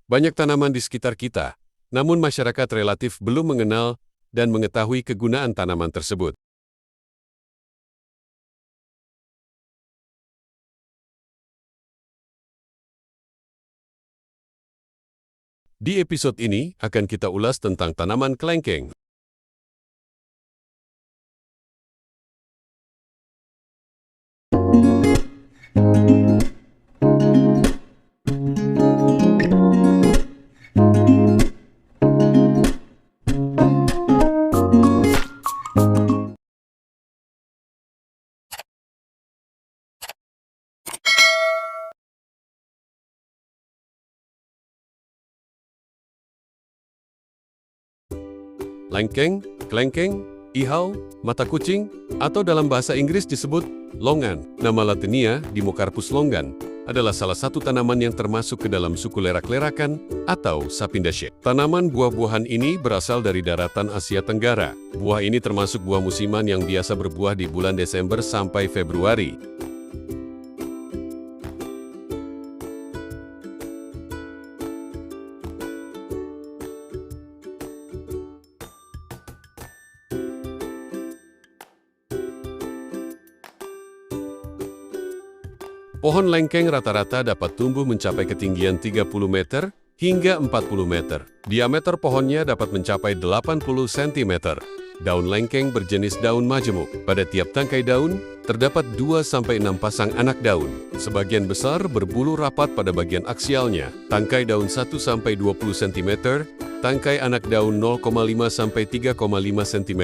Banyak tanaman di sekitar kita, namun masyarakat relatif belum mengenal dan mengetahui kegunaan tanaman tersebut. Di episode ini akan kita ulas tentang tanaman kelengkeng. Lengkeng, kelengkeng, ihau, mata kucing, atau dalam bahasa Inggris disebut longan. Nama latinnya Dimorcarpus longan adalah salah satu tanaman yang termasuk ke dalam suku lerak-lerakan atau Sapindaceae. Tanaman buah-buahan ini berasal dari daratan Asia Tenggara. Buah ini termasuk buah musiman yang biasa berbuah di bulan Desember sampai Februari. Pohon lengkeng rata-rata dapat tumbuh mencapai ketinggian 30 meter hingga 40 meter. Diameter pohonnya dapat mencapai 80 cm. Daun lengkeng berjenis daun majemuk. Pada tiap tangkai daun, terdapat 2-6 pasang anak daun. Sebagian besar berbulu rapat pada bagian aksialnya. Tangkai daun 1-20 cm, tangkai anak daun 0,5-3,5 cm.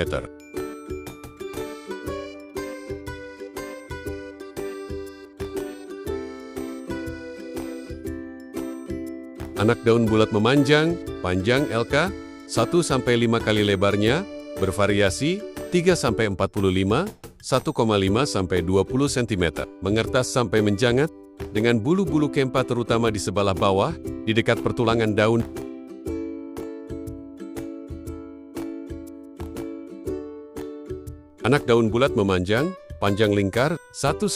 Anak daun bulat memanjang, panjang LK, 1-5 kali lebarnya, bervariasi 3-45, 1,5-20 cm, mengertas sampai menjangat, dengan bulu-bulu kempa terutama di sebelah bawah, di dekat pertulangan daun. Anak daun bulat memanjang, panjang lingkar, 1-5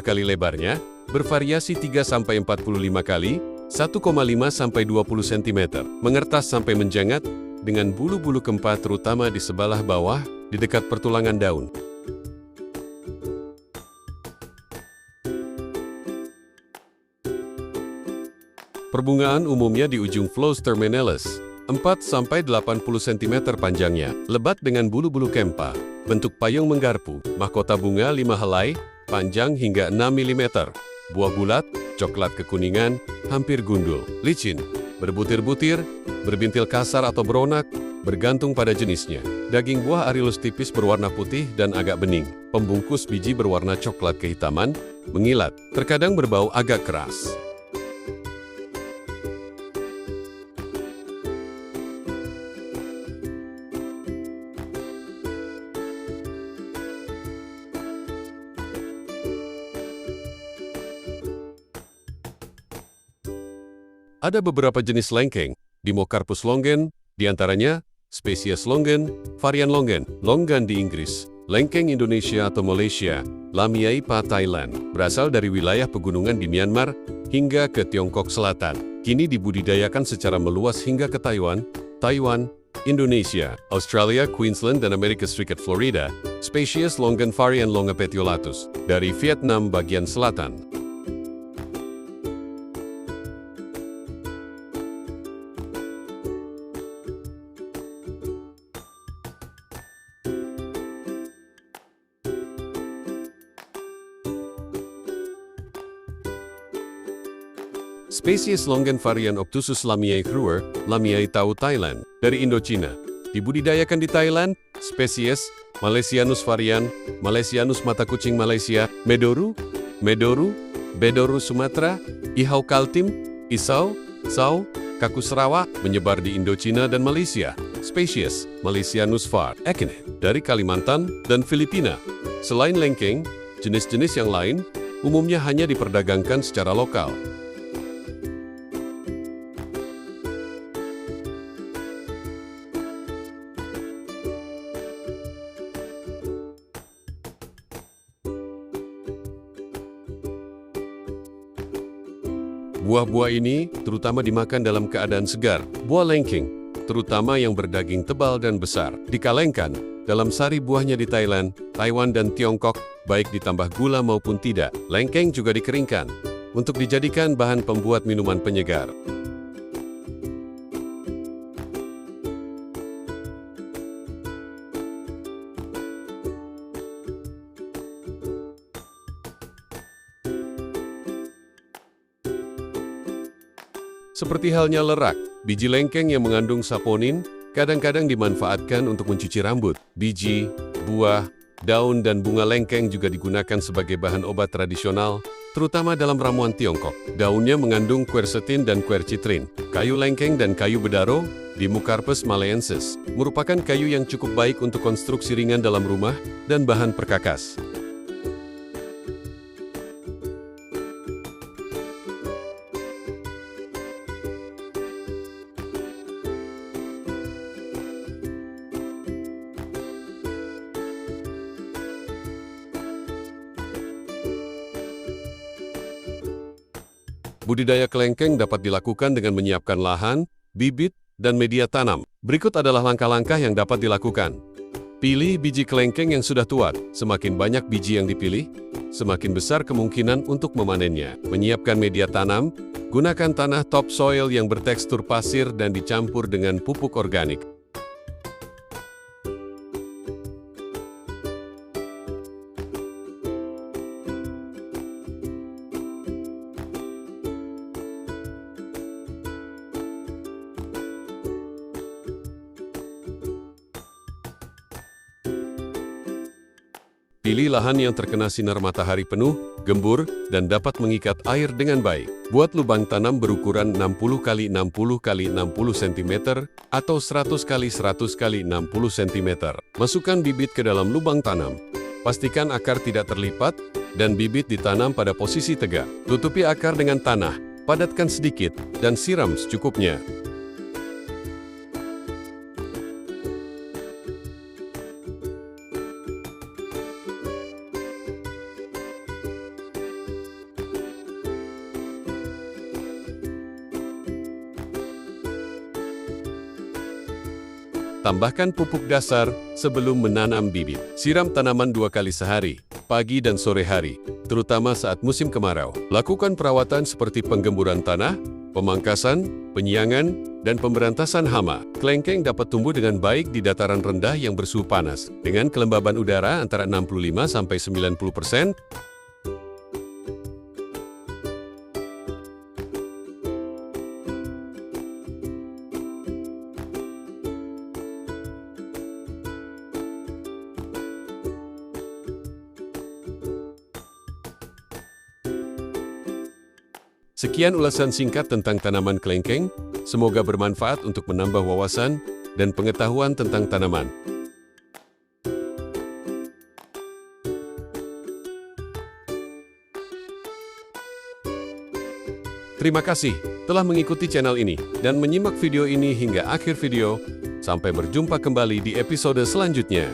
kali lebarnya, bervariasi 3-45 kali, 1,5-20 cm, mengertas sampai menjangat, dengan bulu-bulu kempa terutama di sebelah bawah, di dekat pertulangan daun. Perbungaan umumnya di ujung Phloem terminalis, 4-80 cm panjangnya, lebat dengan bulu-bulu kempa, bentuk payung menggarpu, mahkota bunga 5 helai, panjang hingga 6 mm, buah bulat, coklat kekuningan, hampir gundul, licin, berbutir-butir, berbintil kasar atau beronak, bergantung pada jenisnya. Daging buah Arilus tipis berwarna putih dan agak bening. Pembungkus biji berwarna coklat kehitaman, mengilat, terkadang berbau agak keras. Ada beberapa jenis lengkeng, Dimorcarpus longan, diantaranya spesies longan, varian longan, longan di Inggris, lengkeng Indonesia atau Malaysia, Lamiaipa Thailand, berasal dari wilayah pegunungan di Myanmar hingga ke Tiongkok Selatan. Kini dibudidayakan secara meluas hingga ke Taiwan, Indonesia, Australia, Queensland, dan Amerika Serikat Florida, spesies longan varian Longa petiolatus, dari Vietnam bagian selatan. Spesies longan varian Obtusus lamiae Kruer, Lamiae Tau Thailand, dari Indochina. Dibudidayakan di Thailand, spesies Malaysianus varian, Malaysianus mata kucing Malaysia, Medoru, Bedoru Sumatera, Ihau Kaltim, Isau, Sau, Kaku Sarawak, menyebar di Indochina dan Malaysia. Spesies Malaysianus var. Ekene, dari Kalimantan dan Filipina. Selain lengkeng, jenis-jenis yang lain umumnya hanya diperdagangkan secara lokal. Buah-buah ini terutama dimakan dalam keadaan segar. Buah lengkeng, terutama yang berdaging tebal dan besar, dikalengkan dalam sari buahnya di Thailand, Taiwan, dan Tiongkok, baik ditambah gula maupun tidak. Lengkeng juga dikeringkan untuk dijadikan bahan pembuat minuman penyegar. Seperti halnya lerak, biji lengkeng yang mengandung saponin kadang-kadang dimanfaatkan untuk mencuci rambut. Biji, buah, daun, dan bunga lengkeng juga digunakan sebagai bahan obat tradisional, terutama dalam ramuan Tiongkok. Daunnya mengandung quercetin dan quercitrin. Kayu lengkeng dan kayu bedaro, Dimmocarpus malaiensis, merupakan kayu yang cukup baik untuk konstruksi ringan dalam rumah dan bahan perkakas. Budidaya kelengkeng dapat dilakukan dengan menyiapkan lahan, bibit, dan media tanam. Berikut adalah langkah-langkah yang dapat dilakukan. Pilih biji kelengkeng yang sudah tuat. Semakin banyak biji yang dipilih, semakin besar kemungkinan untuk memanennya. Menyiapkan media tanam, gunakan tanah topsoil yang bertekstur pasir dan dicampur dengan pupuk organik. Pilih lahan yang terkena sinar matahari penuh, gembur, dan dapat mengikat air dengan baik. Buat lubang tanam berukuran 60 x 60 x 60 cm atau 100 x 100 x 60 cm. Masukkan bibit ke dalam lubang tanam. Pastikan akar tidak terlipat dan bibit ditanam pada posisi tegak. Tutupi akar dengan tanah, padatkan sedikit, dan siram secukupnya. Tambahkan pupuk dasar sebelum menanam bibit. Siram tanaman 2 kali sehari, pagi dan sore hari, terutama saat musim kemarau. Lakukan perawatan seperti penggemburan tanah, pemangkasan, penyiangan, dan pemberantasan hama. Kelengkeng dapat tumbuh dengan baik di dataran rendah yang bersuhu panas, dengan kelembaban udara antara 65–90%. Sekian ulasan singkat tentang tanaman kelengkeng, semoga bermanfaat untuk menambah wawasan dan pengetahuan tentang tanaman. Terima kasih telah mengikuti channel ini dan menyimak video ini hingga akhir video. Sampai berjumpa kembali di episode selanjutnya.